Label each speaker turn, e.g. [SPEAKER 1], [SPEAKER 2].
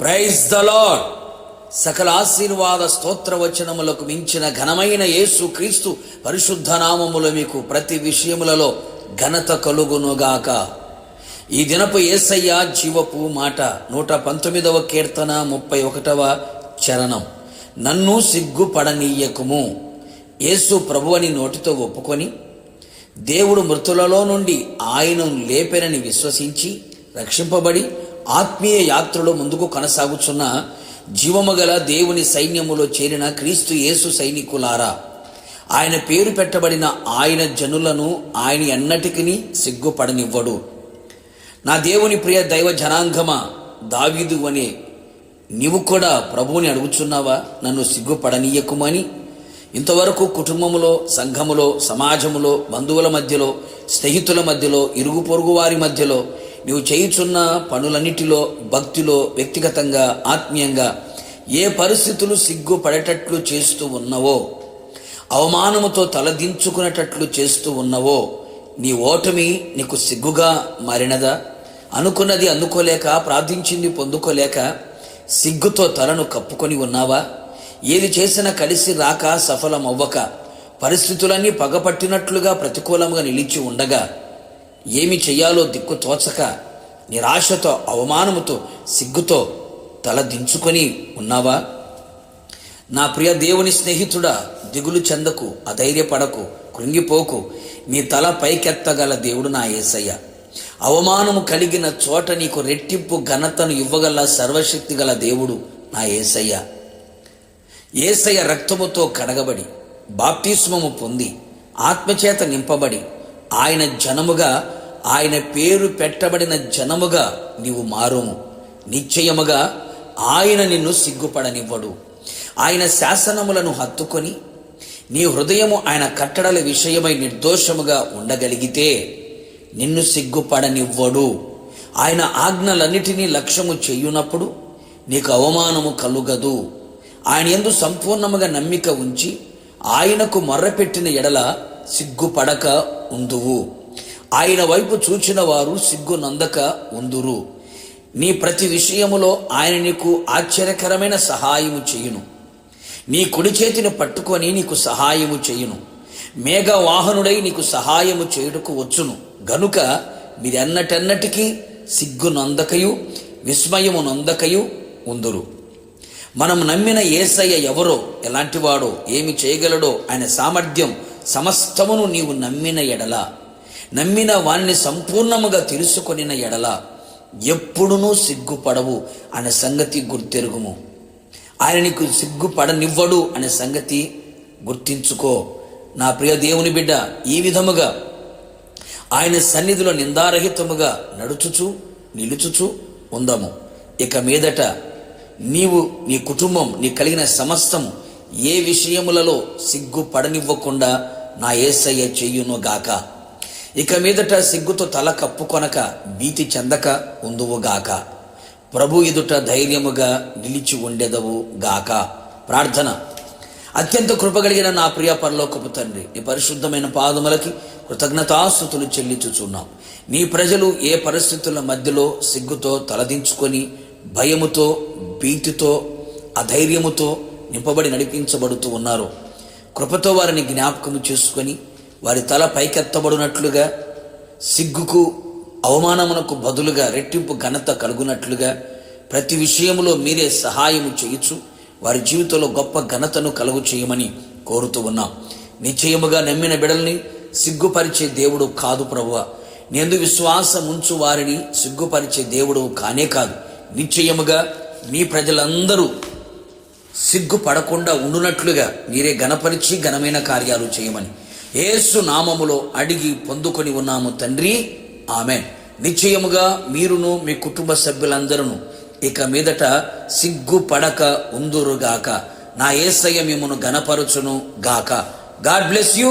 [SPEAKER 1] Praise the lord. సకల ఆశీర్వాద స్తోత్ర వచనములకు మించిన ఘనమైన యేసు క్రీస్తు పరిశుద్ధ నామములో మీకు ప్రతి విషయములలో ఘనత కలుగునుగాక. ఈ దినపు యేసయ్య జీవపు మాట 119వ కీర్తన 31వ చరణం. నన్ను సిగ్గుపడనీయకుము. యేసు ప్రభువని నోటితో ఒప్పుకొని దేవుడు మృతులలో నుండి ఆయనను లేపెనని విశ్వసించి రక్షింపబడి ఆత్మీయ యాత్రలో ముందుకు కొనసాగుచున్న జీవముగల దేవుని సైన్యములో చేరిన క్రీస్తు యేసు సైనికులారా, ఆయన పేరు పెట్టబడిన ఆయన జనులను ఆయన ఎన్నటికీ సిగ్గుపడనివ్వడు. నా దేవుని ప్రియ దైవ జనాంగమా, దావీదు అనే నీవు కూడా ప్రభువుని అడుగుచున్నావా నన్ను సిగ్గుపడనీయకుమని? ఇంతవరకు కుటుంబములో, సంఘములో, సమాజములో, బంధువుల మధ్యలో, స్నేహితుల మధ్యలో, ఇరుగు పొరుగు వారి మధ్యలో నీవు చేయుచున్న పనులన్నిటిలో, భక్తిలో, వ్యక్తిగతంగా, ఆత్మీయంగా ఏ పరిస్థితులు సిగ్గుపడేటట్లు చేస్తూ ఉన్నవో, అవమానముతో తలదించుకునేటట్లు చేస్తూ ఉన్నవో, నీ ఓటమి నీకు సిగ్గుగా మారినదా? అనుకున్నది అందుకోలేక, ప్రార్థించింది పొందుకోలేక సిగ్గుతో తలను కప్పుకొని ఉన్నావా? ఏది చేసినా కలిసి రాక, సఫలమవ్వక, పరిస్థితులన్నీ పగపట్టినట్లుగా ప్రతికూలంగా నిలిచి ఉండగా ఏమి చెయ్యాలో దిక్కు తోచక నిరాశతో, అవమానముతో, సిగ్గుతో తల దించుకొని ఉన్నావా? నా ప్రియ దేవుని స్నేహితుడా, దిగులు చెందకు, అధైర్యపడకు, కృంగిపోకు. నీ తల పైకెత్తగల దేవుడు నా యేసయ్య. అవమానము కలిగిన చోట నీకు రెట్టింపు ఘనతను ఇవ్వగల సర్వశక్తి గల దేవుడు నా యేసయ్య. యేసయ్య రక్తముతో కడగబడి, బాప్తిస్మము పొంది, ఆత్మచేత నింపబడి, ఆయన జనముగా, ఆయన పేరు పెట్టబడిన జనముగా నీవు మారుము. నిశ్చయముగా ఆయన నిన్ను సిగ్గుపడనివ్వడు. ఆయన శాసనములను హత్తుకొని నీ హృదయము ఆయన కట్టడల విషయమై నిర్దోషముగా ఉండగలిగితే నిన్ను సిగ్గుపడనివ్వడు. ఆయన ఆజ్ఞలన్నిటినీ లక్ష్యము చేయునప్పుడు నీకు అవమానము కలుగదు. ఆయన యందు సంపూర్ణముగా నమ్మిక ఉంచి ఆయనకు మొర్రపెట్టిన ఎడల సిగ్గుపడక ఉందువు. ఆయన వైపు చూచిన వారు సిగ్గునందక ఉందురు. నీ ప్రతి విషయములో ఆయన నీకు ఆశ్చర్యకరమైన సహాయము చేయును. నీ కుడి చేతిని పట్టుకొని నీకు సహాయము చేయును. మేఘవాహనుడై నీకు సహాయము చేయుటకు వచ్చును. గనుక మీరెన్నటెన్నటికీ సిగ్గునందకయు విస్మయము నొందకయు ఉందురు. మనం నమ్మిన యేసయ్య ఎవరో, ఎలాంటివాడో, ఏమి చేయగలడో, ఆయన సామర్థ్యం సమస్తమును నీవు నమ్మిన ఎడల, నమ్మిన వాణ్ణి సంపూర్ణముగా తెలుసుకొనిన ఎడల ఎప్పుడునూ సిగ్గుపడవు అనే సంగతి గుర్తెరుగుము. ఆయన నీకు సిగ్గుపడనివ్వడు అనే సంగతి గుర్తించుకో. నా ప్రియ దేవుని బిడ్డ, ఈ విధముగా ఆయన సన్నిధిలో నిందారహితముగా నడుచుచు నిలుచుచు ఉందము. ఇక మీదట నీవు, నీ కుటుంబం, నీ కలిగిన సమస్తము ఏ విషయములలో సిగ్గుపడనివ్వకుండా నా యేసయ్య చెయ్యునుగాక. ఇక మీదట సిగ్గుతో తల కప్పుకొనక, భీతి చెందక ఉందువుగాక. ప్రభు ఎదుట ధైర్యముగా నిలిచి ఉండెదవు గాక. ప్రార్థన. అత్యంత కృపగలిగిన నా ప్రియ పరలోకపు తండ్రి, నీ పరిశుద్ధమైన పాదములకి కృతజ్ఞతాస్తుతులు చెల్లించుచున్నాం. నీ ప్రజలు ఏ పరిస్థితుల మధ్యలో సిగ్గుతో తలదించుకొని, భయముతో, భీతితో, అధైర్యముతో నింపబడి నడిపించబడుతూ ఉన్నారు. కృపతో వారిని జ్ఞాపకము చేసుకొని వారి తల పైకెత్తబడినట్లుగా, సిగ్గుకు, అవమానమునకు బదులుగా రెట్టింపు ఘనత కలుగునట్లుగా ప్రతి విషయంలో మీరే సహాయము చేయొచ్చు. వారి జీవితంలో గొప్ప ఘనతను కలుగు చేయమని కోరుతూ ఉన్నాం. నిశ్చయముగా నమ్మిన బిడల్ని సిగ్గుపరిచే దేవుడు కాదు ప్రభువా. నేందు విశ్వాసం ఉంచు వారిని సిగ్గుపరిచే దేవుడు కానే కాదు. నిశ్చయముగా మీ ప్రజలందరూ సిగ్గుపడకుండా ఉండునట్లుగా మీరే ఘనపరిచి ఘనమైన కార్యాలు చేయమని యేసు నామములో అడిగి పొందుకొని ఉన్నాము తండ్రి, ఆమేన్. నిశ్చయముగా మీరును మీ కుటుంబ సభ్యులందరూ ఇక మీదట సిగ్గుపడక ఉందురుగాక. నా యేసయ్య మిమ్మును ఘనపరచును గాక. God bless you.